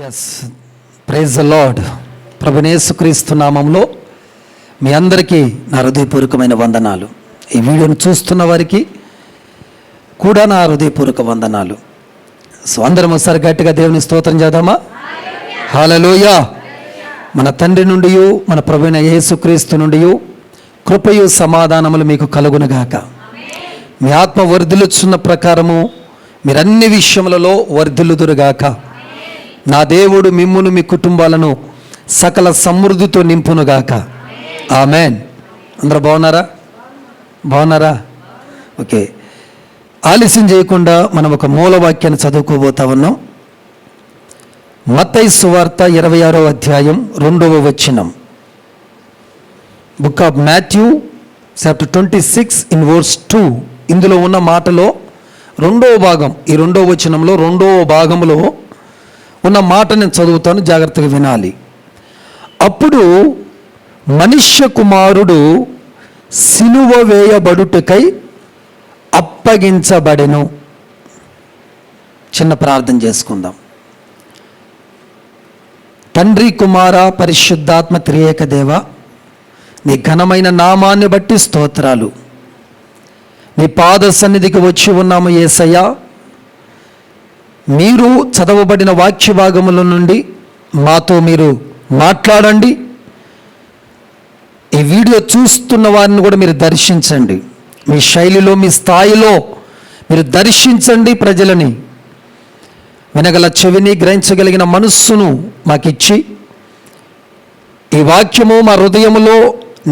Yes, praise the lord. ప్రభువైన యేసుక్రీస్తు నామంలో మీ అందరికీ నా హృదయపూర్వకమైన వందనాలు. ఈ వీడియోను చూస్తున్న వారికి కూడా నా హృదయపూర్వక వందనాలు. సో అందరం ఒకసారి గట్టిగా దేవుని స్తోత్రం చేద్దామా? హల్లెలూయా. మన తండ్రి నుండి మన ప్రభువైన యేసుక్రీస్తు నుండి కృపయు సమాధానములు మీకు కలుగునుగాక. మీ ఆత్మ వర్ధిల్లుచున్న ప్రకారము మీరన్ని విషయములలో వర్ధిల్లుదురుగాక. నా దేవుడు మిమ్మును మీ కుటుంబాలను సకల సమృద్ధితో నింపునుగాక. ఆమెన్. అందరూ బాగున్నారా? ఓకే, ఆలస్యం చేయకుండా మనం ఒక మూలవాక్యాన్ని చదువుకోబోతా ఉన్నాం. మత్తయి సువార్త 26వ అధ్యాయం 2వ వచనం. Book of Matthew chapter 26 in verse 2. ఇందులో ఉన్న మాటలో రెండవ భాగం, ఈ రెండవ వచనంలో రెండవ భాగంలో ఉన్న మాట నేను చదువుతాను, జాగ్రత్తగా వినాలి. అప్పుడు మనుష్య కుమారుడు సిలువ వేయబడుటకై అప్పగించబడెను. చిన్న ప్రార్థన చేసుకుందాం. తండ్రి, కుమార, పరిశుద్ధాత్మ త్రియేక దేవ, నీ ఘనమైన నామాన్ని బట్టి స్తోత్రాలు. నీ పాద సన్నిధికి వచ్చి ఉన్నాము యేసయ్యా. మీరు చదవబడిన వాక్య భాగముల నుండి మాతో మీరు మాట్లాడండి. ఈ వీడియో చూస్తున్న వారిని కూడా మీరు దర్శించండి. మీ శైలిలో, మీ స్థాయిలో మీరు దర్శించండి ప్రజలని. వినగల చెవిని, గ్రహించగలిగిన మనస్సును మాకిచ్చి ఈ వాక్యము మా హృదయములో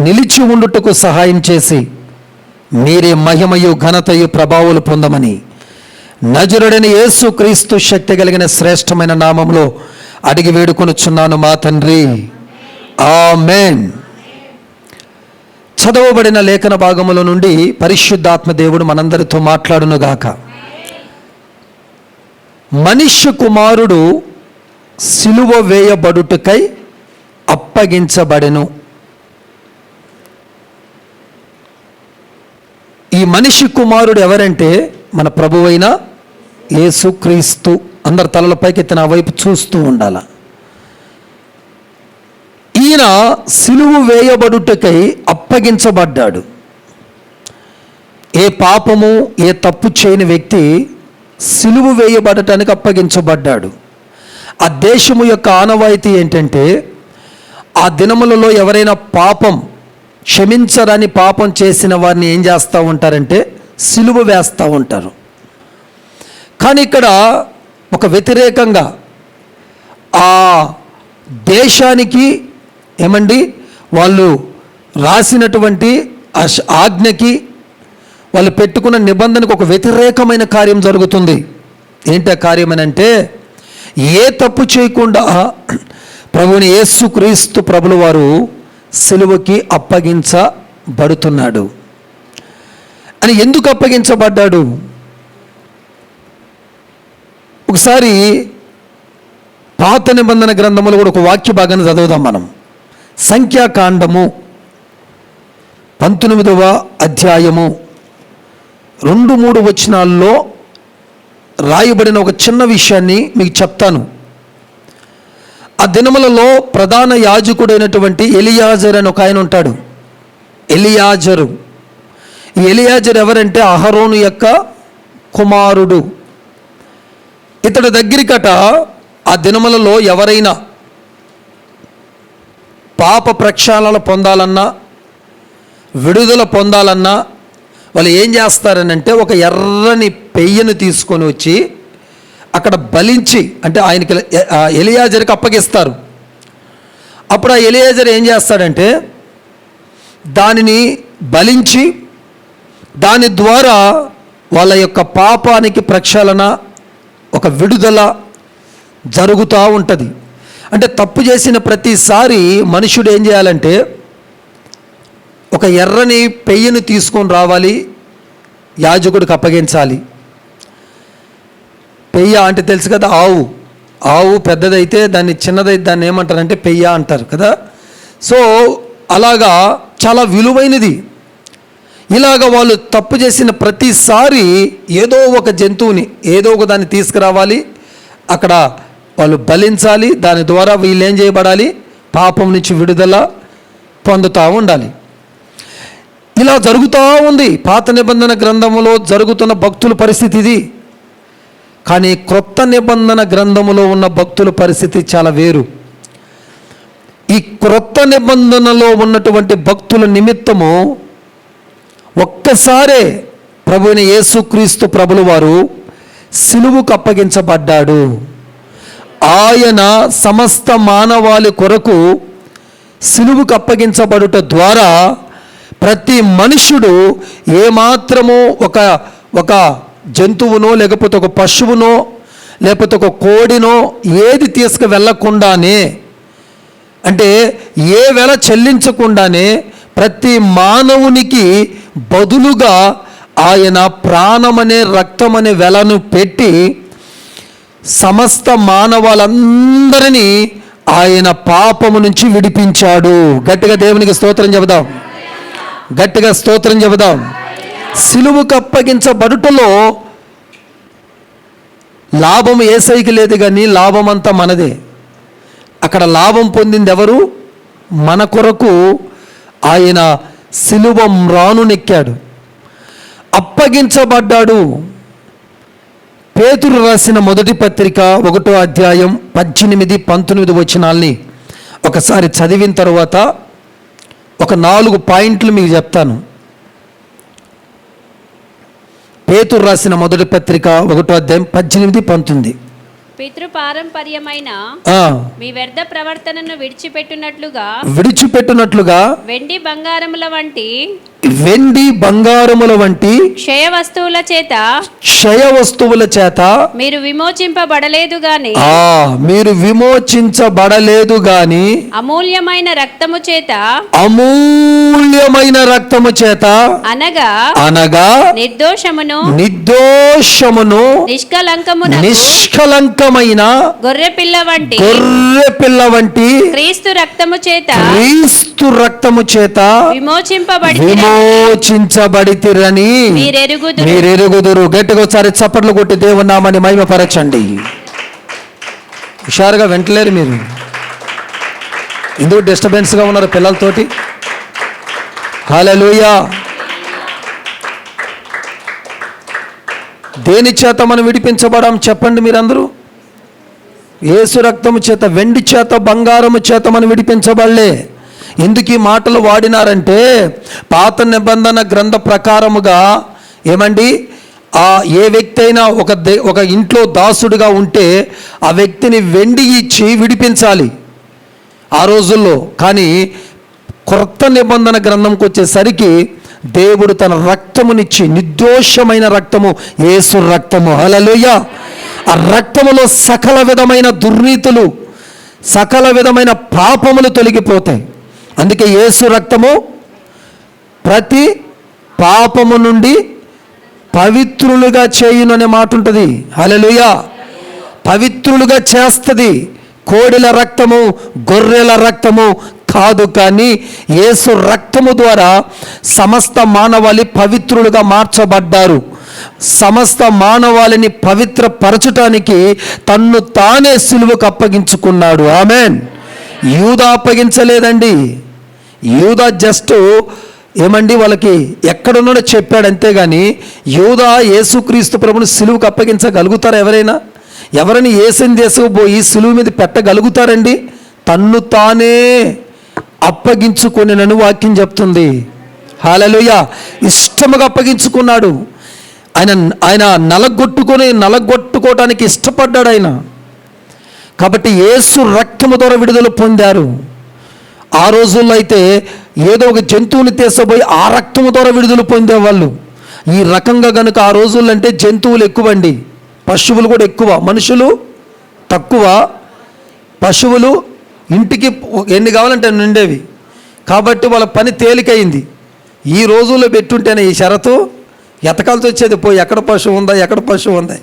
నిలిచి ఉండుటకు సహాయం చేసి మీరే మహిమయు ఘనతయు ప్రభావాలు పొందమని నజరుడైన యేసుక్రీస్తు శక్తి కలిగిన శ్రేష్టమైన నామంలో అడిగి వేడుకొనుచున్నాను మా తండ్రి. ఆమేన్. చదవబడిన లేఖన భాగముల నుండి పరిశుద్ధాత్మ దేవుడు మనందరితో మాట్లాడునుగాక. మనుష్య కుమారుడు సిలువ వేయబడుటకై అప్పగించబడెను. ఈ మనిషి కుమారుడు ఎవరంటే మన ప్రభువైన యేసుక్రీస్తు. అందరు తలల పైకెత్తి నా వైపు చూస్తూ ఉండాల. ఈయన సిలువ వేయబడుటకై అప్పగించబడ్డాడు. ఏ పాపము, ఏ తప్పు చేయని వ్యక్తి సిలువ వేయబడటానికి అప్పగించబడ్డాడు. ఆ దేశము యొక్క ఆనవాయితీ ఏంటంటే, ఆ దినములలో ఎవరైనా పాపం క్షమించరాని పాపం చేసిన వారిని ఏం చేస్తూ ఉంటారంటే సిలువ వేస్తూ ఉంటారు. కానీ ఇక్కడ ఒక వ్యతిరేకంగా ఆ దేశానికి వాళ్ళు రాసినటువంటి ఆజ్ఞకి, వాళ్ళు పెట్టుకున్న నిబంధనకు ఒక వ్యతిరేకమైన కార్యం జరుగుతుంది. ఏంటి ఆ కార్యం అని అంటే, ఏ తప్పు చేయకుండా ప్రభువుని యేసుక్రీస్తు ప్రభుల వారు సిలువకి అప్పగించబడుతున్నాడు. అని ఎందుకు అప్పగించబడ్డాడు? ఒకసారి పాత నిబంధన గ్రంథములో కూడా ఒక వాక్య భాగాన్ని చదువుదాం మనం. సంఖ్యాకాండము 19వ అధ్యాయము 2-3 వచనాల్లో రాయబడిన ఒక చిన్న విషయాన్ని మీకు చెప్తాను. ఆ దినములలో ప్రధాన యాజకుడైనటువంటి ఎలియాజరు అని ఒక ఆయన ఉంటాడు. ఎలియాజరు. ఈ ఎలియాజరు ఎవరంటే అహరోను యొక్క కుమారుడు. ఇతడి దగ్గరికట ఆ దినములలో ఎవరైనా పాప ప్రక్షాళన పొందాలన్నా, విడుదల పొందాలన్నా వాళ్ళు ఏం చేస్తారనంటే, ఒక ఎర్రని పెయ్యను తీసుకొని వచ్చి అక్కడ బలించి, అంటే ఆయనకి ఎలియాజరుకి అప్పగిస్తారు. అప్పుడు ఆ ఎలియాజరు ఏం చేస్తాడంటే దానిని బలించి దాని ద్వారా వాళ్ళ యొక్క పాపానికి ప్రక్షాళన, ఒక విడుదల జరుగుతూ ఉంటుంది. అంటే తప్పు చేసిన ప్రతిసారి మనుషుడు ఏం చేయాలంటే ఒక ఎర్రని పెయ్యను తీసుకొని రావాలి, యాజకుడికి అప్పగించాలి. పెయ్య అంటే తెలుసు కదా, ఆవు పెద్దదైతే దాన్ని, చిన్నదైతే దాన్ని ఏమంటారంటే పెయ్య అంటారు కదా. సో అలాగా చాలా విలువైనది. ఇలాగ వాళ్ళు తప్పు చేసిన ప్రతిసారి ఏదో ఒక జంతువుని, ఏదో ఒక దాన్ని తీసుకురావాలి, అక్కడ వాళ్ళు బలించాలి. దాని ద్వారా వీళ్ళు ఏం చేయబడాలి? పాపం నుంచి విడుదల పొందుతూ ఉండాలి. ఇలా జరుగుతూ ఉంది. పాత నిబంధన గ్రంథములో జరుగుతున్న భక్తుల పరిస్థితి ఇది. కానీ క్రొత్త నిబంధన గ్రంథములో ఉన్న భక్తుల పరిస్థితి చాలా వేరు. ఈ క్రొత్త నిబంధనలో ఉన్నటువంటి భక్తుల నిమిత్తము ఒక్కసారే ప్రభువైన యేసుక్రీస్తు ప్రభుల వారు సిలువుకు అప్పగించబడ్డాడు. ఆయన సమస్త మానవాళి కొరకు సిలువుకు అప్పగించబడుట ద్వారా ప్రతి మనుషుడు ఏమాత్రమో ఒక జంతువునో లేకపోతే ఒక పశువునో లేకపోతే ఒక కోడినో ఏది తీసుకు వెళ్ళకుండానే, అంటే ఏ వెల చెల్లించకుండానే ప్రతి మానవునికి బదులుగా ఆయన ప్రాణమనే రక్తమనే వెలను పెట్టి సమస్త మానవాళ్ళందరినీ ఆయన పాపము నుంచి విడిపించాడు. గట్టిగా దేవునికి స్తోత్రం చెబుదాం. గట్టిగా స్తోత్రం చెబుదాం. సిలువుకు అప్పగించబడుటలో లాభం యేసయ్యకి లేదు, కానీ లాభం అంతా మనదే. అక్కడ లాభం పొందింది ఎవరు? మన కొరకు ఆయన సిలువ మ్రానునెక్కాడు, అప్పగించబడ్డాడు. పేతురు రాసిన మొదటి పత్రిక 1వ అధ్యాయం 18-19 వచనాల్ని ఒకసారి చదివిన తర్వాత ఒక 4 పాయింట్లు మీకు చెప్తాను. పేతురు రాసిన మొదటి పత్రిక 1వ అధ్యాయం 18-19. పితృపారంపర్యమైన మీ వ్యర్థ ప్రవర్తనను విడిచిపెట్టునట్లుగా వెండి బంగారముల వంటి క్షయ వస్తువుల చేత మీరు విమోచించబడలేదు గాని అమూల్యమైన రక్తము చేత అనగా నిర్దోషమును నిష్కలంకమైన గొర్రె పిల్ల వంటి క్రీస్తు రక్తము చేత విమోచించబడితిరని మీరెరుగుదురు. గట్టిగా ఒకసారి చప్పట్లు కొట్టి దేవుని నామాన్ని మహిమపరచండి. హుషారుగా వెంటలేరు మీరు. ఎందుకు డిస్టర్బెన్స్గా ఉన్నారు పిల్లలతోటి? హల్లెలూయా. దేని చేత మనం విడిపించబడాం చెప్పండి మీరందరూ? యేసు రక్తము చేత, వెండి చేత, బంగారము చేత మనం విడిపించబడలే. ఎందుకు ఈ మాటలు వాడినారంటే, పాత నిబంధన గ్రంథ ప్రకారముగా ఏమండి, ఏ వ్యక్తి అయినా ఒక ఇంట్లో దాసుడిగా ఉంటే ఆ వ్యక్తిని వెండి ఇచ్చి విడిపించాలి ఆ రోజుల్లో. కానీ క్రొత్త నిబంధన గ్రంథంకి వచ్చేసరికి దేవుడు తన రక్తమునిచ్చి, నిర్దోషమైన రక్తము యేసు రక్తము. హల్లెలూయా. ఆ రక్తములో సకల విధమైన దుర్నీతులు, సకల విధమైన పాపములు తొలగిపోతాయి. అందుకే యేసు రక్తము ప్రతి పాపము నుండి పవిత్రులుగా చేయును అనే మాట ఉంటుంది. హల్లెలూయా. పవిత్రులుగా చేస్తుంది. కోడెల రక్తము, గొర్రెల రక్తము కాదు, కానీ యేసు రక్తము ద్వారా సమస్త మానవాళి పవిత్రులుగా మార్చబడ్డారు. సమస్త మానవాళిని పవిత్రపరచటానికి తన్ను తానే సిలువకు అప్పగించుకున్నాడు. ఆమెన్. యూదా అప్పగించలేదండి. యూదా జస్ట్ ఏమండి వాళ్ళకి ఎక్కడున్నాడో చెప్పాడు అంతేగాని యూదా యేసుక్రీస్తు ప్రభుని సిలువకు అప్పగించగలుగుతారా? ఎవరైనా యేసుని తీసుకుపోయి సిలువ మీద పెట్టగలుగుతారండి? తన్ను తానే అప్పగించుకొనెనని వాక్యం చెప్తుంది. హల్లెలూయా. ఇష్టముగా అప్పగించుకున్నాడు. ఆయన నలగొట్టుకోవటానికి ఇష్టపడ్డాడు ఆయన. కాబట్టి యేసు రక్తము ద్వారా విడుదల పొందారు. ఆ రోజుల్లో అయితే ఏదో ఒక జంతువుని తీసుకుపోయి ఆ రక్తము ద్వారా విడుదల పొందేవాళ్ళు. ఈ రకంగా కనుక ఆ రోజుల్లో అంటే జంతువులు ఎక్కువండి, పశువులు కూడా ఎక్కువ, మనుషులు తక్కువ. పశువులు ఇంటికి ఎన్ని కావాలంటే నిండేవి. కాబట్టి వాళ్ళ పని తేలికైంది. ఈ రోజుల్లో పెట్టుంటేనే ఈ షరతు ఎతకాల్సి వచ్చేది, పోయి ఎక్కడ పశువు ఉందా.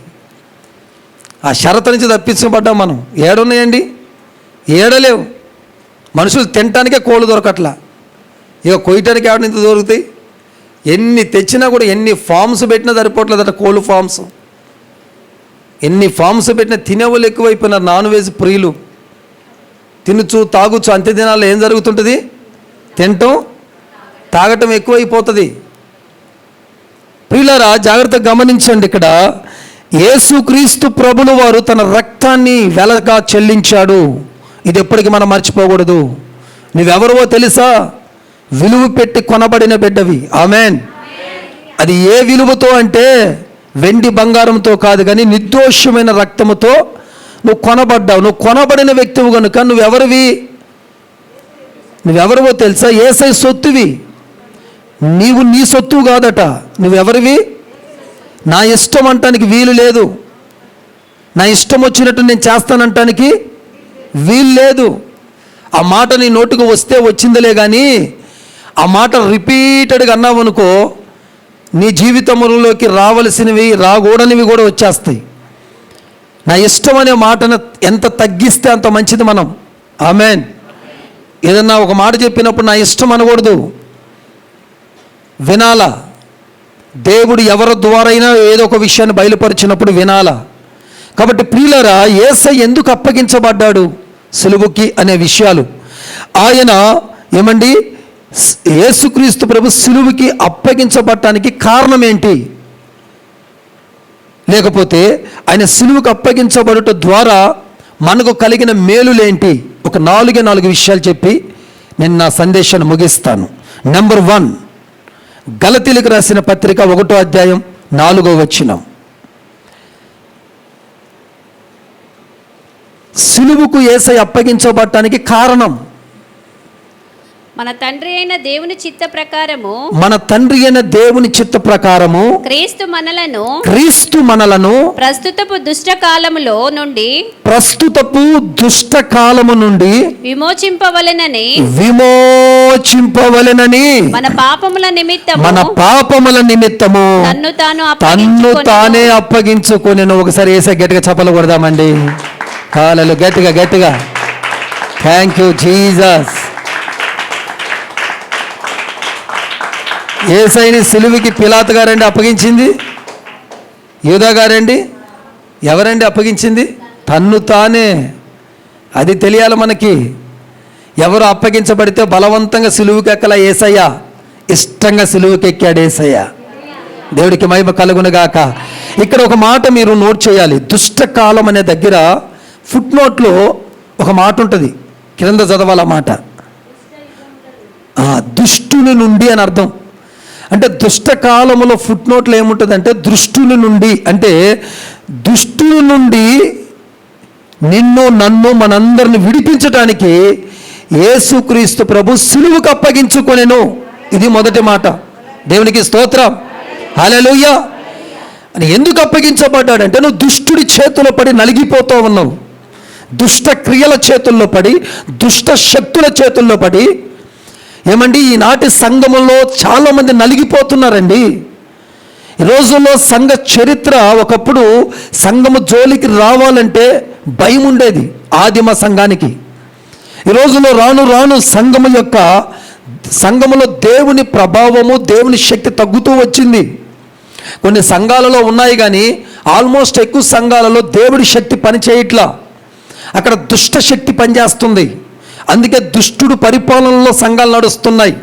ఆ షరతు నుంచి తప్పించబడ్డాం మనం. ఏడున్నాయండి? ఏడలేవు. మనుషులు తినటానికే కోళ్ళు దొరకట్లా, ఇక కొయ్యటానికి ఏడ ఇంత దొరుకుతాయి? ఎన్ని తెచ్చినా కూడా, ఎన్ని ఫామ్స్ పెట్టినా సరిపోవట్లేదట. కోళ్ళు ఫామ్స్ ఎన్ని ఫామ్స్ పెట్టినా తినేవాళ్ళు ఎక్కువైపోయినారు. నాన్ వెజ్ ప్రియులు తినుచు తాగుచు అంత్య దినాల్లో ఏం జరుగుతుంటుంది? తినటం తాగటం ఎక్కువైపోతుంది. ప్రియులారా, జాగ్రత్తగా గమనించండి. ఇక్కడ యేసుక్రీస్తు ప్రభులు వారు తన రక్తాన్ని వెలగా చెల్లించాడు. ఇది ఎప్పటికీ మనం మర్చిపోకూడదు. నువ్వెవరవో తెలుసా? విలువ పెట్టి కొనబడిన బిడ్డవి. ఆమెన్. అది ఏ విలువతో అంటే వెండి బంగారంతో కాదు, కానీ నిర్దోషమైన రక్తముతో నువ్వు కొనబడ్డావు. నువ్వు కొనబడిన వ్యక్తివి కనుక నువ్వెవరివో తెలుసా? యేసయ్య సొత్తువి. నీవు నీ సొత్తు కాదట. నువ్వెవరివి? నా ఇష్టం అంటానికి వీలు లేదు. నా ఇష్టం వచ్చినట్టు నేను చేస్తానంటానికి వీలు లేదు. ఆ మాట నీ నోటుకు వస్తే వచ్చిందిలే, కానీ ఆ మాట రిపీటెడ్గా అన్నావు అనుకో, నీ జీవితంలోకి రావలసినవి రాకూడనివి కూడా వచ్చేస్తాయి. నా ఇష్టం అనే మాటను ఎంత తగ్గిస్తే అంత మంచిది మనం. ఆమెన్. ఏదన్నా ఒక మాట చెప్పినప్పుడు నా ఇష్టం అనకూడదు, వినాలా. దేవుడు ఎవరి ద్వారైనా ఏదో ఒక విషయాన్ని బయలుపరిచినప్పుడు వినాలా. కాబట్టి ప్రియులారా, యేసయ్య ఎందుకు అప్పగించబడ్డాడు సిలువకి అనే విషయాలు ఆయన ఏమండి యేసుక్రీస్తు ప్రభు సిలువకి అప్పగించబడటానికి కారణం ఏంటి? లేకపోతే ఆయన సిలువకు అప్పగించబడుట ద్వారా మనకు కలిగిన మేలులేంటి? ఒక 4 విషయాలు చెప్పి నేను నా సందేశాన్ని ముగిస్తాను. నెంబర్ 1, గలతీలకు రాసిన పత్రిక 1వ అధ్యాయం 4వ వచనం. సిలువకు యేసయ్య అప్పగించబడటానికి కారణం మన తండ్రి అయిన దేవుని చిత్త ప్రకారము క్రీస్తు మనలను ప్రస్తుతపు దుష్ట కాలము నుండి విమోచింపవలెనని మన పాపముల నిమిత్తము తన్ను తానే అప్పగించుకొనెను. ఒకసారి యేసయ్య గట్టిగా చప్పలు కొడదామండి. హల్లెలూయా. గట్టిగా థ్యాంక్ యూ జీసస్. యేసయ్యని సిలువకి పిలాతు గారండి అప్పగించింది? యూదా గారండి? ఎవరండి అప్పగించింది? తన్ను తానే. అది తెలియాలి మనకి. ఎవరు అప్పగించబడితే బలవంతంగా సిలువకి ఎక్కల యేసయ్య, ఇష్టంగా సిలువకి ఎక్కాడు యేసయ్య. దేవుడికి మహిమ కలుగునుగాక. ఇక్కడ ఒక మాట మీరు నోట్ చేయాలి. దుష్టకాలం అనే దగ్గర ఫుట్ నోట్లో ఒక మాట ఉంటుంది, కింద చదవాల మాట. దుష్టుని నుండి అని అర్థం. అంటే దుష్టకాలములో ఫుట్ నోట్లో ఏముంటుంది అంటే దృష్టుని నుండి, అంటే దుష్టుని నుండి నిన్ను నన్ను మనందరిని విడిపించడానికి యేసుక్రీస్తు ప్రభు సిలువకు అప్పగించుకొనెను. ఇది మొదటి మాట. దేవునికి స్తోత్రం. హల్లెలూయా. అని ఎందుకు అప్పగించబడ్డాడంటే నువ్వు దుష్టుడి చేతిలో పడి నలిగిపోతూ ఉన్నావు. దుష్ట క్రియల చేతుల్లో పడి, దుష్ట శక్తుల చేతుల్లో పడి ఏమండి ఈనాటి సంఘములో చాలామంది నలిగిపోతున్నారండి. ఈ రోజుల్లో సంఘ చరిత్ర, ఒకప్పుడు సంఘము జోలికి రావాలంటే భయం ఉండేది ఆదిమ సంఘానికి. ఈ రోజుల్లో రాను సంఘములో దేవుని ప్రభావము, దేవుని శక్తి తగ్గుతూ వచ్చింది. కొన్ని సంఘాలలో ఉన్నాయి కానీ ఆల్మోస్ట్ ఎక్కువ సంఘాలలో దేవుడి శక్తి పనిచేయట్లా. అక్కడ దుష్ట శక్తి పనిచేస్తుంది. అందుకే దుష్టుడు పరిపాలనలో సంఘాలు నడుస్తున్నాయి.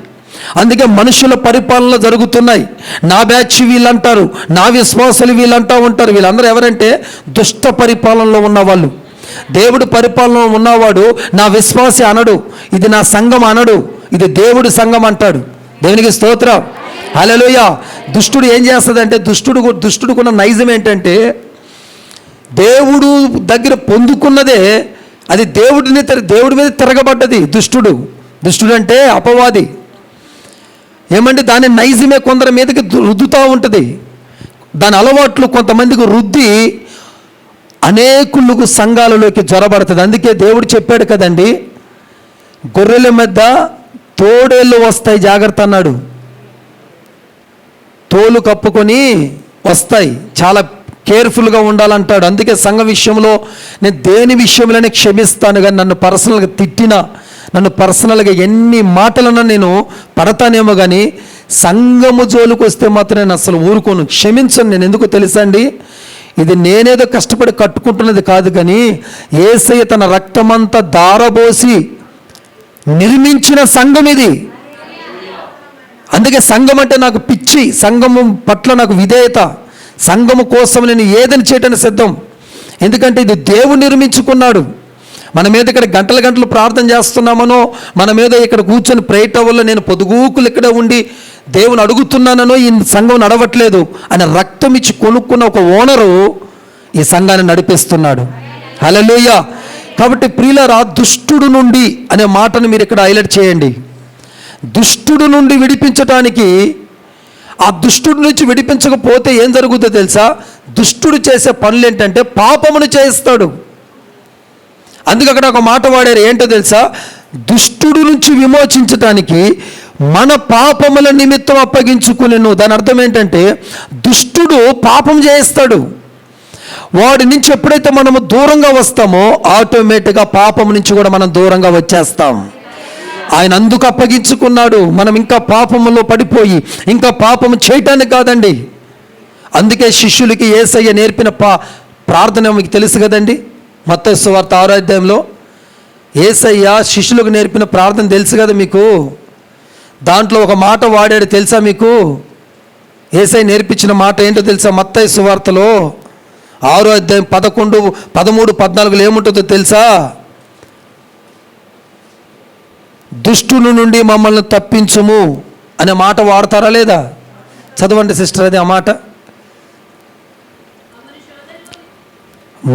అందుకే మనుషుల పరిపాలన జరుగుతున్నాయి. నా బ్యాచ్ వీళ్ళంటారు, నా విశ్వాసాలు వీళ్ళంటూ ఉంటారు. వీళ్ళందరూ ఎవరంటే దుష్ట పరిపాలనలో ఉన్నవాళ్ళు. దేవుడు పరిపాలనలో ఉన్నవాడు నా విశ్వాసి అనడు, ఇది నా సంఘం అనడు, ఇది దేవుడి సంఘం అంటాడు. దేవునికి స్తోత్రం. హల్లెలూయా. దుష్టుడు ఏం చేస్తుందంటే, దుష్టుడుకున్న నైజం ఏంటంటే దేవుడు దగ్గర పొందుకున్నదే అది దేవుడి మీద తిరగబడ్డది. దుష్టుడు అంటే అపవాది. ఏమంటే దాని నైజమే కొందరి మీదకి రుద్దుతూ ఉంటుంది. దాని అలవాట్లు కొంతమందికి రుద్ది అనేకులకు సంఘాలలోకి జ్వరబడుతుంది. అందుకే దేవుడు చెప్పాడు కదండి, గొర్రెల మీద తోడేళ్ళు వస్తాయి జాగ్రత్త అన్నాడు. తోలు కప్పుకొని వస్తాయి, చాలా కేర్ఫుల్గా ఉండాలంటాడు. అందుకే సంఘ విషయంలో నేను దేని విషయంలోనే క్షమిస్తాను, కానీ నన్ను పర్సనల్గా తిట్టినా, నన్ను పర్సనల్గా ఎన్ని మాటలన్నా నేను పడతానేమో, కానీ సంఘము జోలికి వస్తే మాత్రం నేను అసలు ఊరుకోను, క్షమించను నేను. ఎందుకు తెలుసా అండి, ఇది నేనేదో కష్టపడి కట్టుకుంటున్నది కాదు, కానీ యేసయ్య తన రక్తమంతా దారబోసి నిర్మించిన సంఘం ఇది. అందుకే సంఘం అంటే నాకు పిచ్చి, సంఘము పట్ల నాకు విధేయత, సంఘము కోసం నేను ఏదని చేయటానికి సిద్ధం. ఎందుకంటే ఇది దేవుడు నిర్మించుకున్నాడు. మన మీద ఇక్కడ గంటల గంటలు ప్రార్థన చేస్తున్నామనో, మన మీద ఇక్కడ కూర్చొని ప్రేయట వల్ల నేను పొదుగూకులు ఇక్కడే ఉండి దేవుని అడుగుతున్నానో ఈ సంఘం నడవట్లేదు. ఆయన రక్తం ఇచ్చి కొనుక్కున్న ఒక ఓనరు ఈ సంఘాన్ని నడిపిస్తున్నాడు. హల్లెలూయా. కాబట్టి ప్రియులారా, దుష్టుడు నుండి అనే మాటను మీరు ఇక్కడ హైలైట్ చేయండి. దుష్టుడు నుండి విడిపించటానికి, ఆ దుష్టుడి నుంచి విడిపించకపోతే ఏం జరుగుతుందో తెలుసా? దుష్టుడు చేసే పనులు ఏంటంటే పాపమును చేయిస్తాడు. అందుకే అక్కడ ఒక మాట వాడారు, ఏంటో తెలుసా? దుష్టుడు నుంచి విమోచించటానికి మన పాపముల నిమిత్తం అప్పగించుకునేను. దాని అర్థం ఏంటంటే దుష్టుడు పాపం చేయిస్తాడు. వాడి నుంచి ఎప్పుడైతే మనము దూరంగా వస్తామో ఆటోమేటిక్గా పాపం నుంచి కూడా మనం దూరంగా వచ్చేస్తాం. ఆయన అందుకు అప్పగించుకున్నాడు. మనం ఇంకా పాపములో పడిపోయి ఇంకా పాపము చేయటానికి కాదండి. అందుకే శిష్యులకి యేసయ్య నేర్పిన ప్రార్థన మీకు తెలుసు కదండి. మత్తయి సువార్త 6వ అధ్యాయంలో యేసయ్య శిష్యులకు నేర్పిన ప్రార్థన తెలుసు కదా మీకు. దాంట్లో ఒక మాట వాడాడు తెలుసా మీకు? యేసయ్య నేర్పించిన మాట ఏంటో తెలుసా? మత్తయి సువార్తలో 6వ అధ్యాయం 11, 13, 14 ఏముంటుందో తెలుసా? దుష్టుని నుండి మమ్మల్ని తప్పించుము అనే మాట వాడతారా లేదా? చదవండి సిస్టర్, అది ఆ మాట.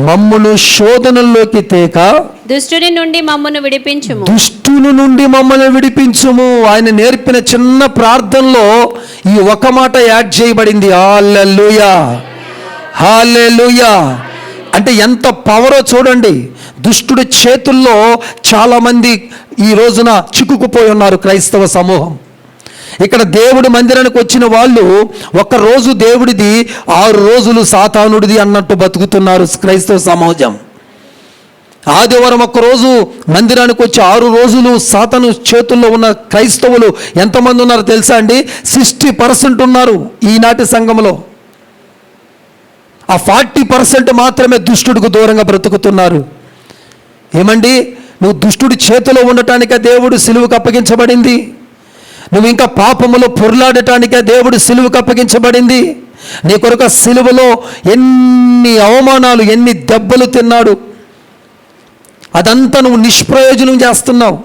మమ్మును శోధనలోకి తేక దుష్టుని నుండి మమ్మను విడిపించుము. దుష్టుని నుండి మమ్మల్ని విడిపించుము. ఆయన నేర్పిన చిన్న ప్రార్థనలో ఈ ఒక మాట యాడ్ చేయబడింది. హల్లెలూయా, హల్లెలూయా. అంటే ఎంత పవరో చూడండి. దుష్టుడి చేతుల్లో చాలామంది ఈ రోజున చిక్కుకుపోయి ఉన్నారు క్రైస్తవ సమూహం. ఇక్కడ దేవుడి మందిరానికి వచ్చిన వాళ్ళు ఒక్కరోజు దేవుడిది, 6 రోజులు సాతానుడిది అన్నట్టు బతుకుతున్నారు క్రైస్తవ సమాజం. ఆదివారం ఒక్కరోజు మందిరానికి వచ్చి 6 రోజులు సాతాను చేతుల్లో ఉన్న క్రైస్తవులు ఎంతమంది ఉన్నారు తెలుసా అండి? 60% ఉన్నారు ఈనాటి సంఘంలో. ఆ 40% మాత్రమే దుష్టుడికి దూరంగా బ్రతుకుతున్నారు. ఏమండి, నువ్వు దుష్టుడి చేతిలో ఉండటానికే దేవుడు సిలువకు అప్పగించబడింది. నువ్వు ఇంకా పాపములో పొర్లాడటానికే దేవుడు సిలువకు అప్పగించబడింది. నీ కొరకు సిలువలో ఎన్ని అవమానాలు, ఎన్ని దెబ్బలు తిన్నాడు. అదంతా నువ్వు నిష్ప్రయోజనం చేస్తున్నావు,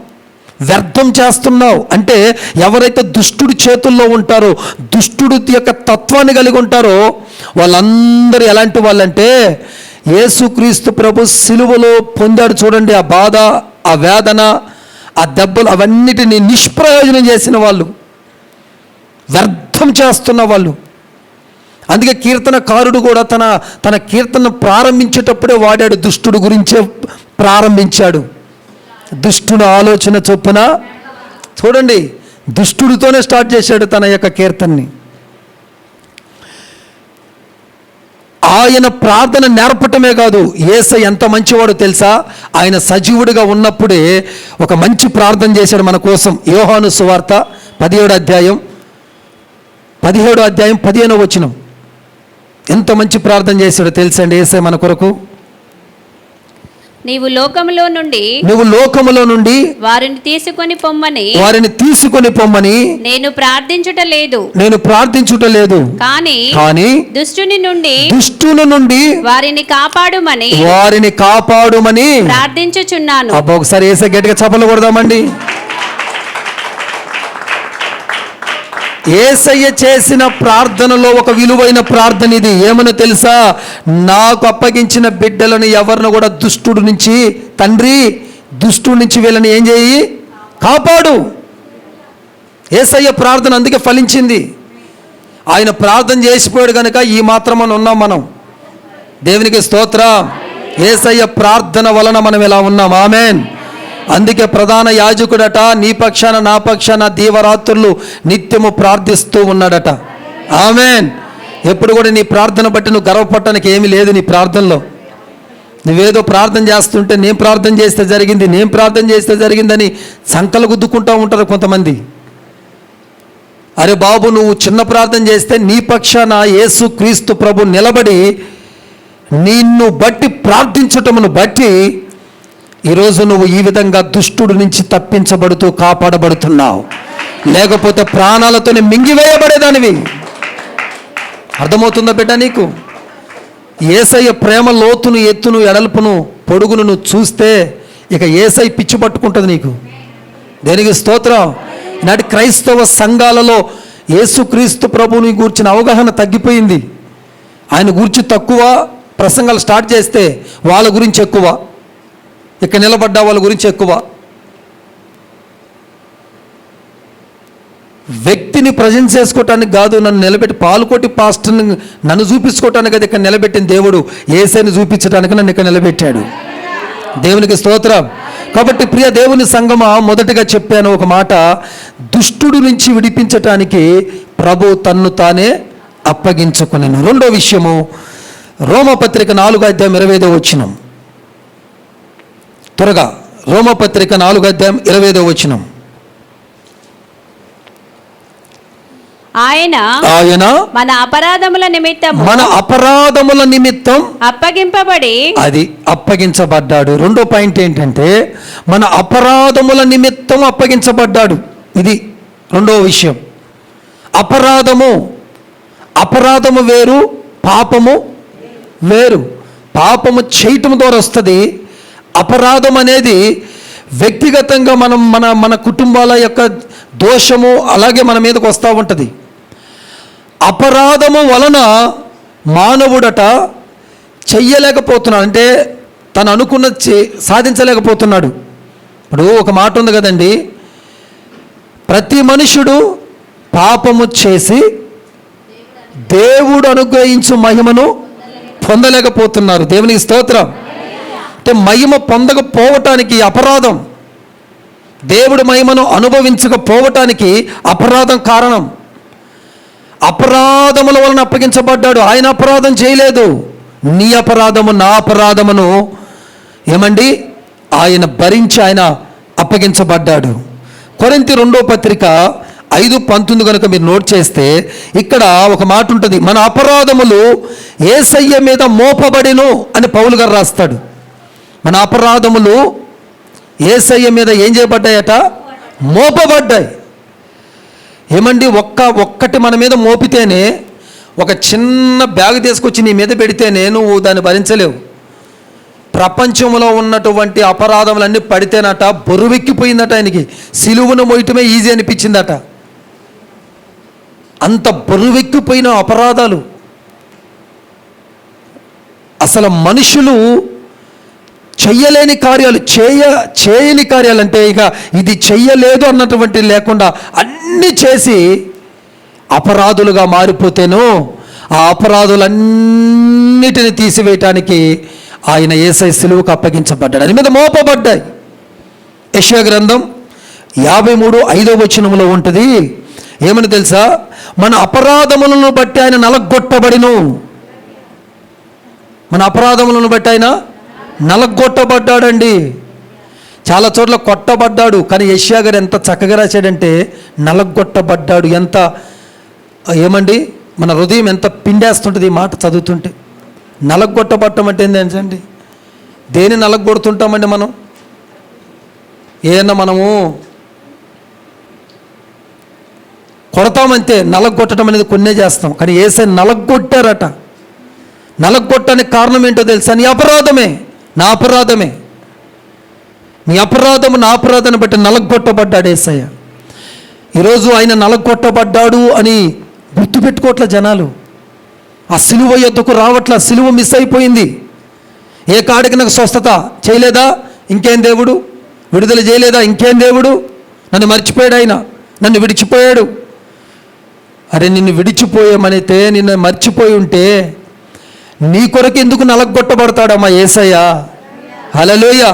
వ్యర్థం చేస్తున్నావు. అంటే ఎవరైతే దుష్టుడి చేతుల్లో ఉంటారో, దుష్టుడి యొక్క తత్వాన్ని కలిగి ఉంటారో వాళ్ళందరూ ఎలాంటి వాళ్ళంటే, యేసుక్రీస్తు ప్రభు సిలువలో పొందాడు చూడండి, ఆ బాధ, ఆ వేదన, ఆ దెబ్బలు, అవన్నిటిని నిష్ప్రయోజనం చేసిన వాళ్ళు, వ్యర్థం చేస్తున్న వాళ్ళు. అందుకే కీర్తనకారుడు కూడా తన కీర్తన ప్రారంభించేటప్పుడే వాడాడు, దుష్టుడు గురించే ప్రారంభించాడు. దుష్టుడు ఆలోచన చొప్పున, చూడండి, దుష్టుడితోనే స్టార్ట్ చేశాడు తన యొక్క కీర్తనని. ఆయన ప్రార్థన నేర్పటమే కాదు, యేసయ్య ఎంత మంచివాడో తెలుసా? ఆయన సజీవుడిగా ఉన్నప్పుడే ఒక మంచి ప్రార్థన చేశాడు మన కోసం. యోహాను సువార్త 17వ అధ్యాయం 15వ వచనం. ఎంత మంచి ప్రార్థన చేశాడో తెలుసండి యేసయ్య మన కొరకు. నీవు లోకములో నుండి వారిని తీసుకొని పొమ్మని నేను ప్రార్థించుట లేదు కానీ దుష్టుని నుండి వారిని కాపాడుమని ప్రార్థించుచున్నాను. అబ్బా, ఒకసారి యేసయ్య గట్టిగా చప్పట్లు కొడదామండి. యేసయ్య చేసిన ప్రార్థనలో ఒక విలువైన ప్రార్థన ఇది. ఏమని తెలుసా? నాకు అప్పగించిన బిడ్డలను ఎవరిని కూడా దుష్టుడి నుంచి, తండ్రి దుష్టుడి నుంచి వీళ్ళని ఏం చేయి, కాపాడు. యేసయ్య ప్రార్థన అందుకే ఫలించింది. ఆయన ప్రార్థన చేసిపోయాడు కనుక ఈ మాత్రం మనం ఉన్నాం. మనం దేవునికి స్తోత్రం. యేసయ్య ప్రార్థన వలన మనం ఇలా ఉన్నాం. ఆమేన్. అందుకే ప్రధాన యాజకుడట నీ పక్షాన నా పక్షాన దీవరాత్రులు నిత్యము ప్రార్థిస్తూ ఉన్నాడట. ఆమేన్. ఎప్పుడు కూడా నీ ప్రార్థన బట్టి నువ్వు గర్వపడటానికి ఏమీ లేదు. నీ ప్రార్థనలో నువ్వేదో ప్రార్థన చేస్తుంటే నేను ప్రార్థన చేస్తే జరిగిందని సంకలు గుద్దుకుంటూ ఉంటారు కొంతమంది. అరే బాబు, నువ్వు చిన్న ప్రార్థన చేస్తే నీ పక్షాన యేసుక్రీస్తు ప్రభు నిలబడి నిన్ను బట్టి ప్రార్థించటమును బట్టి ఈరోజు నువ్వు ఈ విధంగా దుష్టుడి నుంచి తప్పించబడుతూ కాపాడబడుతున్నావు. లేకపోతే ప్రాణాలతోనే మింగివేయబడేదానివి. అర్థమవుతుందా బిడ్డ నీకు? యేసయ్య ప్రేమ లోతును, ఎత్తును, ఎడల్పును, పొడుగును నువ్వు చూస్తే ఇక యేసయ్య పిచ్చి పట్టుకుంటుంది నీకు. దేనికి స్తోత్రం. నాటి క్రైస్తవ సంఘాలలో యేసుక్రీస్తు ప్రభువుని గూర్చిన అవగాహన తగ్గిపోయింది. ఆయన గురించి తక్కువ ప్రసంగాలు స్టార్ట్ చేస్తే వాళ్ళ గురించి ఎక్కువ, ఇక్కడ నిలబడ్డ వాళ్ళ గురించి ఎక్కువ. వ్యక్తిని ప్రజెంట్ చేసుకోవటానికి కాదు, నన్ను నిలబెట్టి పాలుకోటి పాస్టర్ని నన్ను చూపించుకోవటానికి అది ఇక్కడ నిలబెట్టిన దేవుడు యేసయ్యని చూపించడానికి నన్ను ఇక్కడ నిలబెట్టాడు. దేవునికి స్తోత్రం. కాబట్టి ప్రియ దేవుని సంగమా, మొదటగా చెప్పాను ఒక మాట, దుష్టుడి నుంచి విడిపించటానికి ప్రభు తన్ను తానే అప్పగించుకునేను. రెండో విషయము, రోమపత్రిక 4:25 త్వరగా రోమపత్రిక 4:25 ఆయన మన అపరాధముల నిమిత్తం అప్పగింపబడి, అది అప్పగించబడ్డాడు. రెండో పాయింట్ ఏంటంటే మన అపరాధముల నిమిత్తం అప్పగించబడ్డాడు. ఇది రెండో విషయం. అపరాధము వేరు, పాపము వేరు. పాపము చేయటం ద్వారా వస్తుంది. అపరాధం అనేది వ్యక్తిగతంగా మన కుటుంబాల యొక్క దోషము అలాగే మన మీదకి వస్తూ ఉంటుంది. అపరాధము వలన మానవుడట చెయ్యలేకపోతున్నాడు, అంటే తను అనుకున్నది సాధించలేకపోతున్నాడు. ఇప్పుడు ఒక మాట ఉంది కదండి, ప్రతి మనుషుడు పాపము చేసి దేవుడు అనుగ్రహించు మహిమను పొందలేకపోతున్నారు. దేవునికి స్తోత్రం. అంటే మహిమ పొందకపోవటానికి అపరాధం, దేవుడి మహిమను అనుభవించకపోవటానికి అపరాధం కారణం. అపరాధముల వలన అప్పగించబడ్డాడు. ఆయన అపరాధం చేయలేదు. నీ అపరాధము, నా అపరాధమును ఏమండి ఆయన భరించి ఆయన అప్పగించబడ్డాడు. కొరింథీ 2వ పత్రిక 5:19 కనుక మీరు నోట్ చేస్తే ఇక్కడ ఒక మాట ఉంటుంది, మన అపరాధములు యేసయ్య మీద మోపబడిను అని పౌలు గారు రాస్తాడు. మన అపరాధములు యేసయ్య మీద ఏం చేయబడ్డాయట? మోపబడ్డాయి. ఏమండి, ఒక్కటి మన మీద మోపితేనే, ఒక చిన్న బ్యాగ్ తీసుకొచ్చి నీ మీద పెడితేనే నువ్వు దాన్ని భరించలేవు. ప్రపంచంలో ఉన్నటువంటి అపరాధములన్నీ పడితేనట బరువెక్కిపోయిందట ఆయనకి. సిలువను మోయటమే ఈజీ అనిపించిందట. అంత బరువెక్కిపోయిన అపరాధాలు. అసలు మనుషులు చెయ్యలేని కార్యాలు, చేయని కార్యాలు అంటే ఇక ఇది చెయ్యలేదు అన్నటువంటి లేకుండా అన్నీ చేసి అపరాధులుగా మారిపోతేనో ఆ అపరాధులన్నిటిని తీసివేయటానికి ఆయన యేసయ్య సిలువకు అప్పగించబడ్డాడు. అది మీద మోపబడ్డాయి. యెషయా గ్రంథం 53:5 ఉంటుంది. ఏమని తెలుసా? మన అపరాధములను బట్టి ఆయన నలగొట్టబడిను. మన అపరాధములను బట్టి ఆయన నలగొట్టబడ్డాడండి. చాలా చోట్ల కొట్టబడ్డాడు, కానీ యెషయా గారు ఎంత చక్కగా రాశాడంటే నలగొట్టబడ్డాడు. ఎంత ఏమండి, మన హృదయం ఎంత పిండేస్తుంటుంది ఈ మాట చదువుతుంటే. నలగొట్టబట్టం అంటే ఏంటండి? దేని నలగొడుతుంటామండి మనం? ఏమన్నా మనము కొడతామంతే, నలగొట్టడం అనేది కొన్నే చేస్తాం. కానీ యేసయ్య నలగొట్టారట. నలగొట్టడానికి కారణం ఏంటో తెలుసా? నీ అపరాధమే, నా అపరాధమే. నీ అపరాధము నా అపరాధాన్ని బట్టి నలగొట్టబడ్డాడు యేసయ్య. ఈరోజు ఆయన నలగొట్టబడ్డాడు అని గుర్తుపెట్టుకోవట్లే జనాలు. ఆ సిలువ యొద్దకు రావట్ల. సిలువ మిస్ అయిపోయింది. ఏ కాడికి నాకు స్వస్థత చేయలేదా? ఇంకేం దేవుడు? విడుదల చేయలేదా? ఇంకేం దేవుడు? నన్ను మర్చిపోయాడు ఆయన, నన్ను విడిచిపోయాడు. అరే, నిన్ను విడిచిపోయామనైతే, నిన్ను మర్చిపోయి ఉంటే నీ కొరకు ఎందుకు నలగొట్టబడతాడమ్మా యేసయ్య? హల్లెలూయా.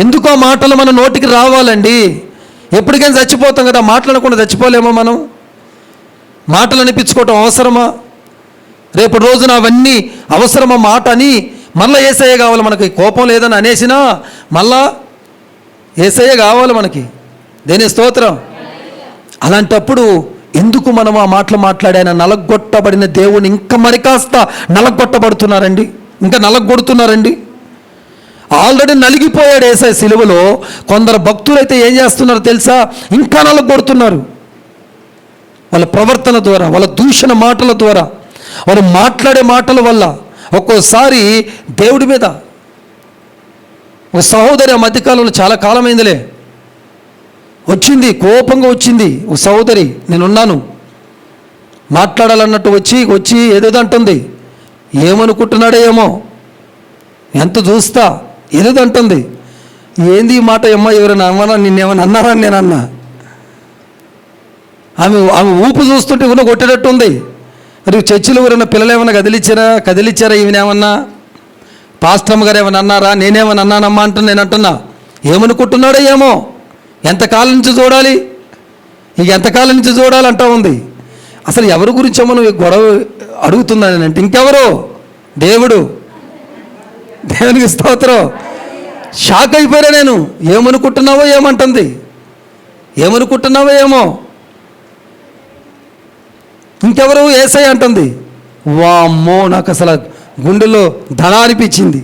ఎందుకు ఆ మాటలు మన నోటికి రావాలండి? ఎప్పటికైనా చచ్చిపోతాం కదా, మాట్లాడకుండా చచ్చిపోలేమో మనం? మాటలు అనిపించుకోవటం అవసరమా? రేపు రోజున అవన్నీ అవసరమా మాట అని మళ్ళీ యేసయ్య కావాలి మనకి. కోపం లేదని అనేసినా మళ్ళా యేసయ్య కావాలి మనకి. దేని స్తోత్రం. అలాంటప్పుడు ఎందుకు మనం ఆ మాటలు మాట్లాడాయన? నలగొట్టబడిన దేవుని ఇంకా మరి కాస్త నలగొట్టబడుతున్నారండి. ఇంకా నలగొడుతున్నారండి. ఆల్రెడీ నలిగిపోయాడు యేసయ్య సిలువలో. కొందరు భక్తులైతే ఏం చేస్తున్నారో తెలుసా? ఇంకా నలగొడుతున్నారు. వాళ్ళ ప్రవర్తన ద్వారా, వాళ్ళ దూషణ మాటల ద్వారా, వాళ్ళు మాట్లాడే మాటల వల్ల. ఒక్కోసారి దేవుడి మీద ఒక సహోదరి ఆ మధ్యకాలంలో, చాలా కాలమైందిలే, వచ్చింది, కోపంగా వచ్చింది. ఒక సహోదరి, నేనున్నాను మాట్లాడాలన్నట్టు వచ్చి ఏదేదో అంటుంది. ఏమనుకుంటున్నాడో ఏమో, ఎంత చూస్తా ఏదేదో అంటుంది. ఏంది ఈ మాట? అమ్మ ఎవరైనా అమ్మనా, నిన్నేమన్నా అన్నారా? నేను అన్నా. ఆమె ఊపు చూస్తుంటే ఉన్న కొట్టేటట్టు ఉంది. మరి చర్చిలో ఎవరైనా పిల్లలు ఏమైనా కదిలిచ్చారా ఈమెనేమన్నా? పాస్టమ్ గారు ఏమైనా అన్నారా? నేనేమన్నా అన్నానమ్మా అంటున్నా. నేను అంటున్నా, ఏమనుకుంటున్నాడో ఏమో, ఎంతకాలం నుంచి చూడాలి, ఇక ఎంతకాలం నుంచి చూడాలంటా ఉంది. అసలు ఎవరి గురించో నువ్వు గొడవ అడుగుతున్నాను అంటే ఇంకెవరు? దేవుడు. దేవునికి స్తోత్రం. షాక్ అయిపోయారా నేను. ఏమనుకుంటున్నావో ఏమంటుంది, ఏమనుకుంటున్నావో ఏమో. ఇంకెవరు? యేసయ్య అంటుంది. వామ్మో, నాకు అసలు గుండెలో దడ అనిపించింది.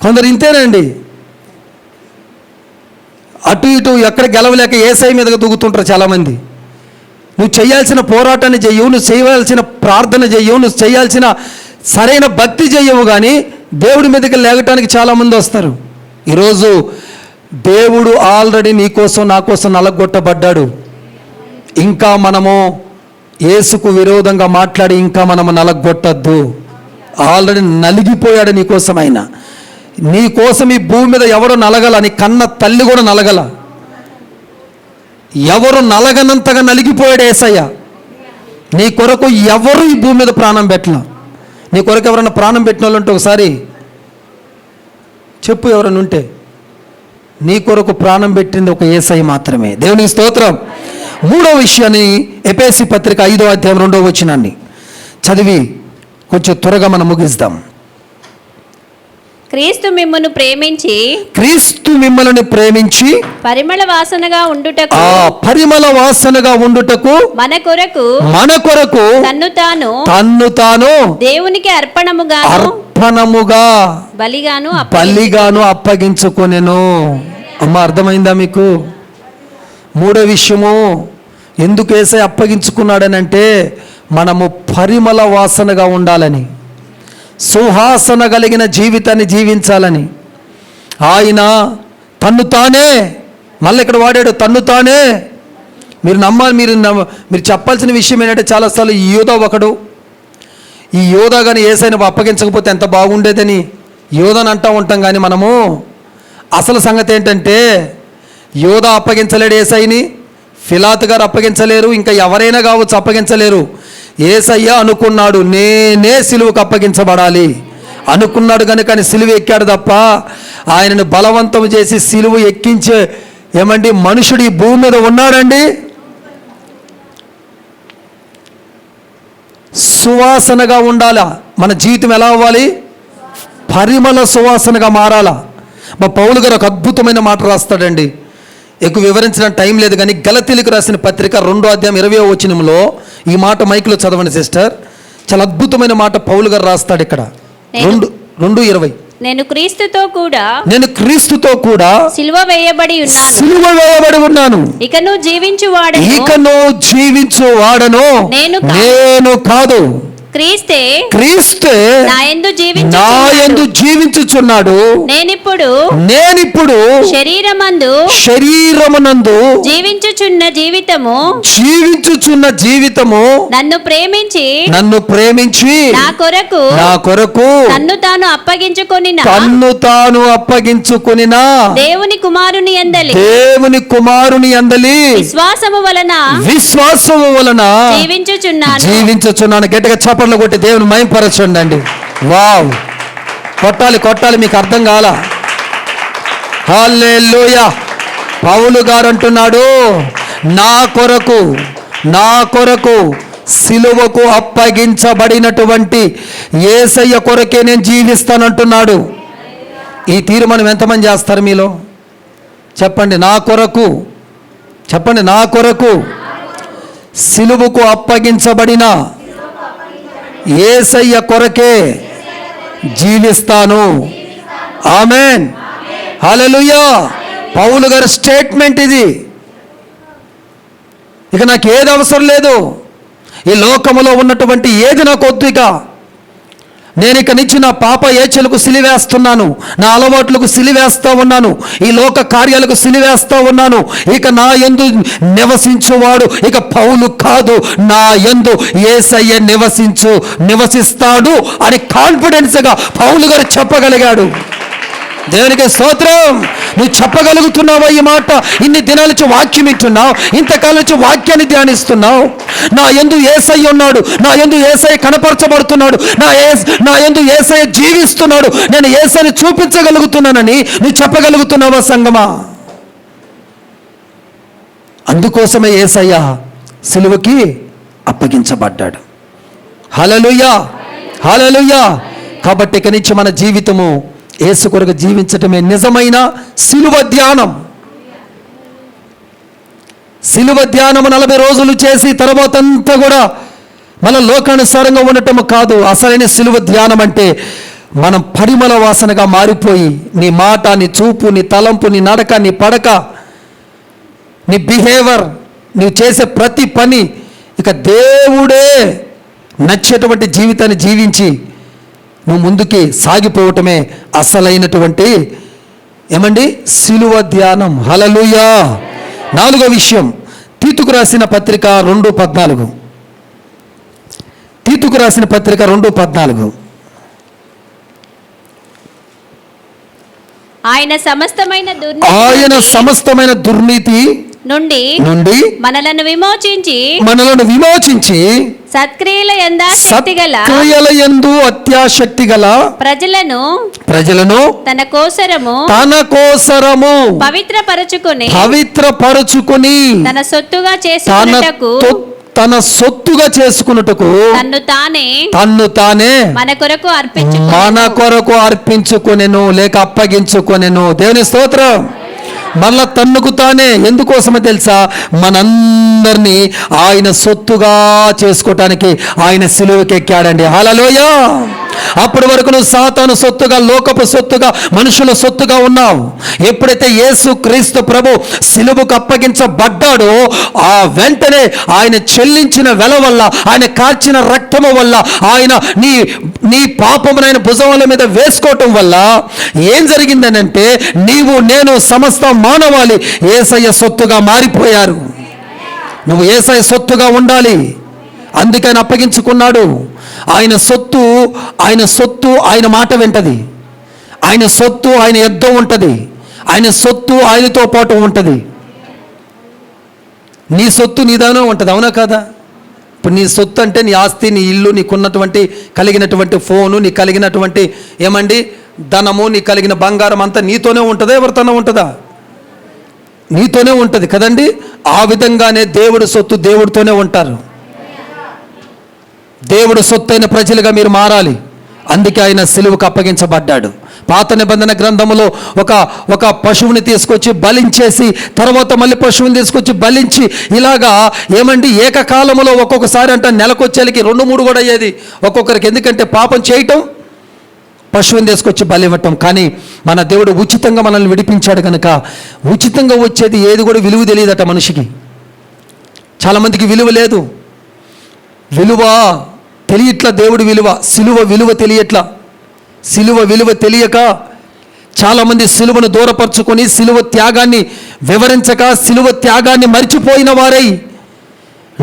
కొందరు ఇంతేనండి, అటు ఇటు ఎక్కడ గెలవలేక యేసయ్య మీదగా దూకుతుంటారు చాలామంది. నువ్వు చేయాల్సిన పోరాటాన్ని చెయ్యవు, నువ్వు చేయాల్సిన ప్రార్థన చెయ్యవు, నువ్వు చేయాల్సిన సరైన భక్తి చెయ్యవు, కానీ దేవుడి మీదకి లేగటానికి చాలామంది వస్తారు. ఈరోజు దేవుడు ఆల్రెడీ నీ కోసం నా కోసం నలగొట్టబడ్డాడు. ఇంకా మనము యేసుకు విరోధంగా మాట్లాడి ఇంకా మనము నలగొట్టద్దు. ఆల్రెడీ నలిగిపోయాడు నీ కోసం. ఆయన నీ కోసం ఈ భూమి మీద ఎవరు నలగల, నీ కన్న తల్లి కూడా నలగల. ఎవరు నలగనంతగా నలిగిపోయాడు యేసయ్య. నీ కొరకు ఎవరు ఈ భూమి మీద ప్రాణం పెట్టల. నీ కొరకు ఎవరైనా ప్రాణం పెట్టిన వాళ్ళు ఉంటే ఒకసారి చెప్పు, ఎవరైనా ఉంటే. నీ కొరకు ప్రాణం పెట్టింది ఒక యేసయ్య మాత్రమే. దేవునికి స్తోత్రం. మూడో విషయాన్ని ఎఫెసీ పత్రిక 5వ అధ్యాయం 2వ వచనాన్ని చదివి కొంచెం త్వరగా మనం ముగిస్తాం. క్రీస్తు మిమ్మును ప్రేమించి, క్రీస్తు మిమ్మల్ని ప్రేమించి పరిమళ వాసనగా ఉండుటకు, పరిమళ వాసనగా ఉండుటకు మన కొరకు తన్ను తాను దేవునికి అర్పణముగా బలిగాను అప్పగించుకొనెను. అమ్మ, అర్థమైందా మీకు? మూడో విషయము, ఎందుకు యేసయ్య అప్పగించుకున్నాడనంటే మనము పరిమళ వాసనగా ఉండాలని, సువాసన కలిగిన జీవితాన్ని జీవించాలని. ఆయన తన్ను తానే, మళ్ళీ ఇక్కడ వాడాడు తన్ను తానే. మీరు నమ్మాలి, మీరు చెప్పాల్సిన విషయం ఏంటంటే, చాలాసార్లు ఈ యోధా ఒకడు, ఈ యోధా కానీ యేసయ్యను అప్పగించకపోతే ఎంత బాగుండేదని యోధాని అంటూ ఉంటాం. కానీ మనము అసలు సంగతి ఏంటంటే, యోధా అప్పగించలేడు యేసయ్యని, ఫిలాతు గారు అప్పగించలేరు, ఇంకా ఎవరైనా కావచ్చు అప్పగించలేరు. యేసయ్య అనుకున్నాడు, నేనే సిలువకు అప్పగించబడాలి అనుకున్నాడు కనుక ఆయన సిలువ ఎక్కాడు తప్ప ఆయనను బలవంతం చేసి సిలువ ఎక్కించే ఏమండి మనుషుడు ఈ భూమి మీద ఉన్నాడండి? సువాసనగా ఉండాలా మన జీవితం. ఎలా అవ్వాలి? పరిమళ సువాసనగా మారాలా. మా పౌలు గారు ఒక అద్భుతమైన మాట రాస్తాడండి. ఎక్కువ వివరించిన టైం లేదు, కానీ గలతీయులకు రాసిన పత్రిక 2వ అధ్యాయం 20వ వచనంలో ఈ మాట మైక్లో చదవండి సిస్టర్. చాలా అద్భుతమైన మాట పౌలు గారు రాస్తాడు ఇక్కడ. 2:20. నేను క్రీస్తుతో కూడా సిలువ వేయబడి ఉన్నాను. ఇకను జీవించువాడను నేను కాదు, క్రీస్తే నాయందు జీవించుచున్నాడు. నేనిప్పుడు శరీరమునందు జీవించుచున్న జీవితము నన్ను ప్రేమించి నా కొరకు తన్ను తాను అప్పగించుకొనిన దేవుని కుమారుని యందలి విశ్వాసము వలన జీవించుచున్నాను. గట్టిగా చప్పట్లు కొట్టి దేవుని మహిమపరచండి అండి. వావ్, కొట్టాలి, మీకు అర్థం కాల. హల్లెలూయా. పౌలు గారు అంటున్నాడు, నా కొరకు సిలువకు అప్పగించబడినటువంటి యేసయ్య కొరకే నేను జీవిస్తానంటున్నాడు. ఈ తీర్మానం ఎంతమంది చేస్తారు మీలో? చెప్పండి, నా కొరకు సిలువకు అప్పగించబడిన యేసయ్య కొరకే జీవిస్తాను. ఆమేన్. హల్లెలూయా. పౌలు గారి స్టేట్మెంట్ ఇది. ఇక నాకు ఏది అవసరం లేదు, ఈ లోకములో ఉన్నటువంటి ఏది నాకు వద్దు. ఇక నేను ఇక నుంచి నా పాప ఏచలకు సిలివేస్తున్నాను, నా అలవాట్లకు సిలివేస్తా ఉన్నాను, ఈ లోక కార్యాలకు సిలివేస్తా ఉన్నాను. ఇక నా యందు నివసించువాడు ఇక పౌలు కాదు, నా యందు యేసయ్య నివసిస్తాడు అని కాన్ఫిడెన్స్గా పౌలు గారు చెప్పగలిగాడు. దేవునికి స్తోత్రం. నువ్వు చెప్పగలుగుతున్నావా ఈ మాట? ఇన్ని దినాల నుంచి వాక్యం వింటున్నావు, ఇంతకాలం నుంచి వాక్యాన్ని ధ్యానిస్తున్నావు. నా యందు యేసయ్య ఉన్నాడు, నా యందు యేసయ్య కనపరచబడుతున్నాడు, నా యందు యేసయ్య జీవిస్తున్నాడు, నేను యేసయ్యని చూపించగలుగుతున్నానని నువ్వు చెప్పగలుగుతున్నావా సంగమా? అందుకోసమే యేసయ్య సిలువకి అప్పగించబడ్డాడు. హల్లెలూయా, హల్లెలూయా. కాబట్టి ఇక నుంచి మన జీవితము యేసు కొరకు జీవించటమే నిజమైన సిలువ ధ్యానం. సిలువ ధ్యానము 40 రోజులు చేసి తర్వాత అంతా కూడా మన లోకానుసారంగా ఉండటము కాదు. అసలైన సిలువ ధ్యానం అంటే మనం పరిమళ వాసనగా మారిపోయి, నీ మాట, నీ చూపు, నీ తలంపు, నీ నడక, నీ పడక, నీ బిహేవియర్, నీవు చేసే ప్రతి పని ఇక దేవుడే నచ్చేటువంటి జీవితాన్ని జీవించి నువ్వు ముందుకి సాగిపోవటమే అసలైనటువంటి సిలువ ధ్యానం. హల్లెలూయా. 4వ విషయం, తీతుకు రాసిన పత్రిక 2:14. తీతుకు రాసిన పత్రిక 2:14. ఆయన సమస్తమైన దుర్నీతి నుండి మనలను విమోచించి సత్క్రియల యందు అత్యాశక్తి గల ప్రజలను తన కోసరము పవిత్రపరచుకొని తన సొత్తుగా చేసుకున్నటకు తన్ను తానే మన కొరకు అర్పించుకొనెను లేక అప్పగించుకొనెను. దేవుని స్తోత్రం. మళ్ళా తన్నుకు తానే ఎందుకోసమో తెలుసా? మనందరినీ ఆయన సొత్తుగా చేసుకోవటానికి ఆయన సిలువకి ఎక్కాడండి. హల్లెలూయా. అప్పటి వరకు నువ్వు సాతాను సొత్తుగా, లోకపు సొత్తుగా, మనుషుల సొత్తుగా ఉన్నావు. ఎప్పుడైతే యేసు క్రీస్తు ప్రభు సిలువకు అప్పగించబడ్డాడో ఆ వెంటనే ఆయన చెల్లించిన వెల వల్ల, ఆయన కార్చిన రక్తము వల్ల, ఆయన నీ పాపమును ఆయన భుజముల మీద వేసుకోవటం వల్ల ఏం జరిగిందనంటే నీవు నేను సమస్త మానవాళి యేసయ్య సొత్తుగా మారిపోయారు. నువ్వు యేసయ్య సొత్తుగా ఉండాలి. అందుకే ఆయన అప్పగించుకున్నాడు. ఆయన సొత్తు ఆయన మాట వింటది. ఆయన సొత్తు ఆయన యుద్ధం ఉంటుంది. ఆయన సొత్తు ఆయనతో పాటు ఉంటుంది. నీ సొత్తు నీదానో ఉంటుంది, అవునా కాదా? ఇప్పుడు నీ సొత్తు అంటే నీ ఆస్తి, నీ ఇల్లు, నీకున్నటువంటి కలిగినటువంటి ఫోను, నీ కలిగినటువంటి ధనము, నీ కలిగిన బంగారం అంతా నీతోనే ఉంటుందా? ఎవరితోనే ఉంటుందా? నీతోనే ఉంటుంది కదండి. ఆ విధంగానే దేవుడు సొత్తు దేవుడితోనే ఉంటారు. దేవుడు సొత్తైన ప్రజలుగా మీరు మారాలి. అందుకే ఆయన సిలువకు అప్పగించబడ్డాడు. పాత నిబంధన గ్రంథములో ఒక పశువుని తీసుకొచ్చి బలించేసి తర్వాత మళ్ళీ పశువుని తీసుకొచ్చి బలించి ఇలాగా ఏకకాలంలో ఒక్కొక్కసారి అంటే నెలకొచ్చేలకి 2-3 కూడా అయ్యేది ఒక్కొక్కరికి. ఎందుకంటే పాపం చేయటం, పశువుని తీసుకొచ్చి బలి ఇవ్వటం. కానీ మన దేవుడు ఉచితంగా మనల్ని విడిపించాడు కనుక ఉచితంగా వచ్చేది ఏది కూడా విలువ తెలియదట మనిషికి. చాలామందికి విలువ లేదు, విలువ తెలియట్లా. దేవుడి విలువ, సిలువ విలువ తెలియట్లా. సిలువ విలువ తెలియక చాలామంది సిలువను దూరపరుచుకొని సిలువ త్యాగాన్ని వివరించక సిలువ త్యాగాన్ని మరిచిపోయిన వారై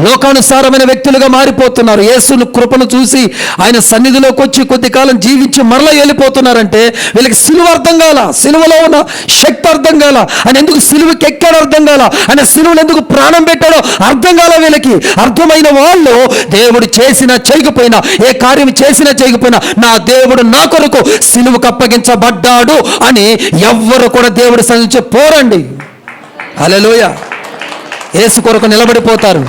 లోకానుసారమైన వ్యక్తులుగా మారిపోతున్నారు. యేసును కృపను చూసి ఆయన సన్నిధిలోకి వచ్చి కొద్ది కాలం జీవించి మరలా వెళ్ళిపోతున్నారంటే వీళ్ళకి సిలువ అర్థం కాల, సిలువలో ఉన్న శక్తి అర్థం కాల, ఆయన ఎందుకు సిలువకి ఎక్కాడో అర్థం కాల, ఆయన సిలువను ఎందుకు ప్రాణం పెట్టాడో అర్థం కాల. వీళ్ళకి అర్థమైన వాళ్ళు దేవుడు చేసినా చేయకపోయినా, ఏ కార్యం చేసినా చేయకపోయినా నా దేవుడు నా కొరకు సిలువకు అప్పగించబడ్డాడు అని ఎవ్వరు కూడా దేవుడి సన్నిధించి పోరండి. హల్లెలూయా. యేసు కొరకు నిలబడిపోతారు.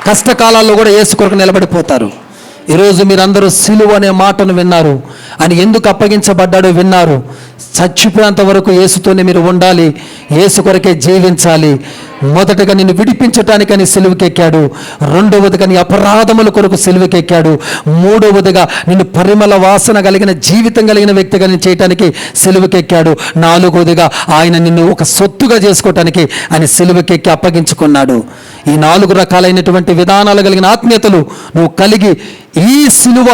కష్టకాలాల్లో కూడా యేసు కొరకు నిలబడిపోతారు. ఈరోజు మీరందరూ సిలువ అనే మాటను విన్నారు. ఆయన ఎందుకు అప్పగించబడ్డాడో విన్నారు. చచ్చిపోయేంత వరకు యేసుతోనే మీరు ఉండాలి, యేసు కొరకే జీవించాలి. మొదటగా నిన్ను విడిపించటానికని సిలువకెక్కాడు, రెండవదిగా నీ అపరాధముల కొరకు సిలువకెక్కాడు, మూడవదిగా నిన్ను పరిమళ వాసన కలిగిన జీవితం కలిగిన వ్యక్తిగా నేను చేయటానికి సిలువకెక్కాడు, నాలుగవదిగా ఆయన నిన్ను ఒక సొత్తుగా చేసుకోవటానికి ఆయన సిలువకెక్కి అప్పగించుకున్నాడు. ఈ 4 రకాలైనటువంటి విధానాలు కలిగిన ఆత్మీయతలు నువ్వు కలిగి ఈ సిలువ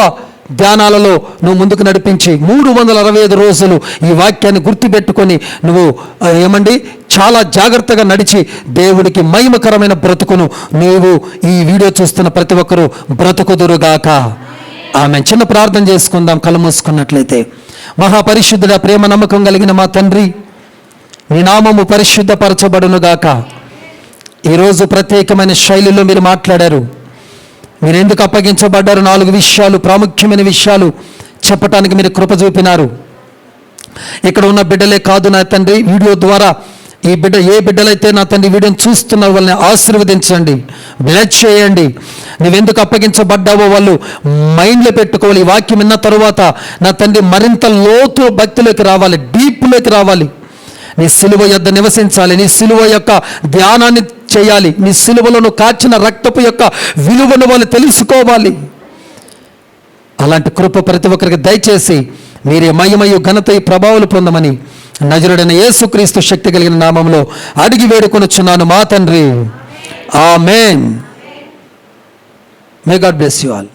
ధ్యానాలలో నువ్వు ముందుకు నడిపించి 365 రోజులు ఈ వాక్యాన్ని గుర్తుపెట్టుకొని నువ్వు చాలా జాగ్రత్తగా నడిచి దేవుడికి మహిమకరమైన బ్రతుకును నీవు ఈ వీడియో చూస్తున్న ప్రతి ఒక్కరూ బ్రతుకుదురుగాక. ఆమె చిన్న ప్రార్థన చేసుకుందాం కళ్ళు మూసుకున్నట్లయితే. మహాపరిశుద్ధుడ, ప్రేమ నమ్మకం కలిగిన మా తండ్రి, నీ నామము పరిశుద్ధపరచబడునుగాక. ఈరోజు ప్రత్యేకమైన శైలిలో మీరు మాట్లాడారు. మీరు ఎందుకు అప్పగించబడ్డారు, 4 విషయాలు, ప్రాముఖ్యమైన విషయాలు చెప్పటానికి మీరు కృప చూపినారు. ఇక్కడ ఉన్న బిడ్డలే కాదు నా తండ్రి, వీడియో ద్వారా ఈ బిడ్డ ఏ బిడ్డలైతే నా తండ్రి వీడియోని చూస్తున్న వాళ్ళని ఆశీర్వదించండి, బ్లెస్ చేయండి. నువ్వెందుకు అప్పగించబడ్డావో వాళ్ళు మైండ్లో పెట్టుకోవాలి. ఈ వాక్యం విన్న తరువాత నా తండ్రి మరింత లోతు భక్తిలోకి రావాలి, డీప్లోకి రావాలి. నీ సిలువ యొద్ద నివసించాలి, నీ సిలువ యొక్క ధ్యానాన్ని చేయాలి, నీ సిలువలను కార్చిన రక్తపు యొక్క విలువను వాళ్ళు తెలుసుకోవాలి. అలాంటి కృప ప్రతి ఒక్కరికి దయచేసి మీరే మహిమయు ఘనత ఈ ప్రభావాలు పొందమని నజరుడైన యేసుక్రీస్తు శక్తి కలిగిన నామంలో అడిగి వేడుకొనుచున్నాను మా తండ్రి. Amen. May God bless you all.